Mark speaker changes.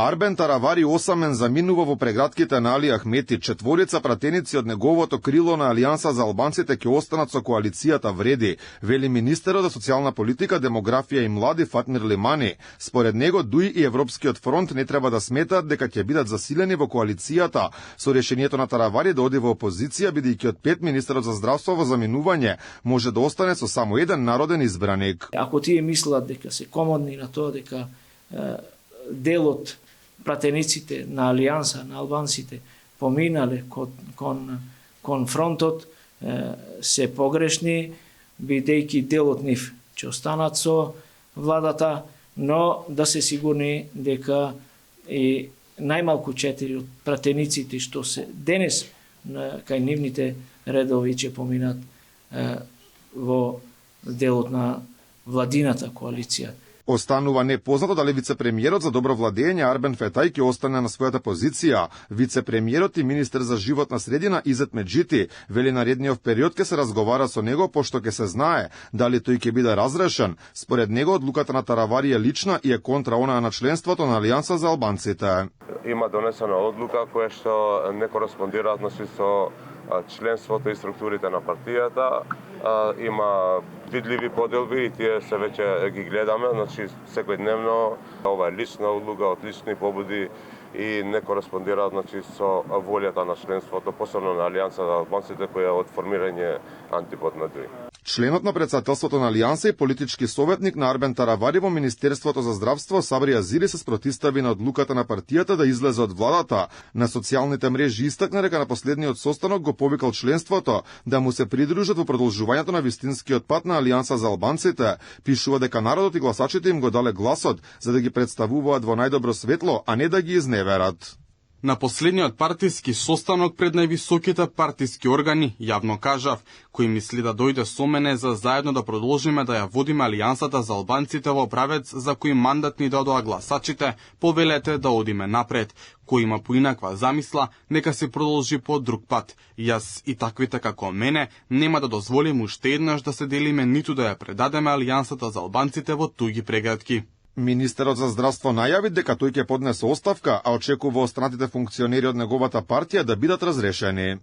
Speaker 1: Арбен Таравари осамен заминува во прегратките на Али Ахмети. Четворица пратеници од неговото крило на Алијанса за албанците ќе останат со коалицијата вреди, вели министерот за социјална политика, демографија и млади Фатмир Лимани. Според него, дуи и Европскиот фронт не треба да сметаат дека ќе бидат засилени во коалицијата со решението на Таравари да оди во опозиција, бидејќи од 5 министерот за здравство во заминување може да остане со само еден народен избраник.
Speaker 2: Ако тие мислат дека се комодни на тоа дека делот пратениците на Алијанса, на албанците, поминале кон фронтот, се погрешни, бидејќи делот нив ќе останат со владата, но да се сигурни дека и најмалку 4 од пратениците што се денес кај нивните редови ќе поминат во делот на владината коалиција.
Speaker 1: Останува непознато дали вице-премиерот за добро владење Арбен Фетај ќе остане на својата позиција. Вице-премиерот и министер за животна средина Изет Меджити вели наредниот период ќе се разговара со него, пошто ќе се знае дали тој ќе биде разрешен. Според него одлуката на Таравари е лична и е контра онаа на членството на Алијанса за албанците.
Speaker 3: Има донесена одлука која што не кореспондира со членството и структурите на партијата. Има видливи поделби и тие се веќе ги гледаме, значи секојдневно ова е лична одлука од лични побуди и не кореспондира со волјата на членството, посебно на Алијанса за албанците која е од формирање антипод на ДУИ.
Speaker 1: Членот на претседателството на Алијанса и политички советник на Арбен Таравари во Министерството за здравство Сабри Азири се спротистави на одлуката на партијата да излезе од владата. На социјалните мрежи истакна дека на последниот состанок го повикал членството да му се придружат во продолжувањето на вистинскиот пат на Алијанса за албанците. Пишува дека народот и гласачите им го дале гласот за да ги представуваат во најдобро светло, а не да ги изневерат.
Speaker 4: На последниот партиски состанок пред највисоките партиски органи, јавно кажав, кој мисли да дојде со мене за заедно да продолжиме да ја водиме Алијансата за албанците во правец за кој мандат ни дадоа гласачите, повелете да одиме напред. Кој има поинаква замисла, нека се продолжи по друг пат. Јас и таквите како мене нема да дозволим уште еднаш да се делиме ниту да ја предадеме Алијансата за албанците во туги прегратки.
Speaker 1: Министерот за здравство најави дека тој ќе поднесе оставка, а очекува останатите функционери од неговата партија да бидат разрешени.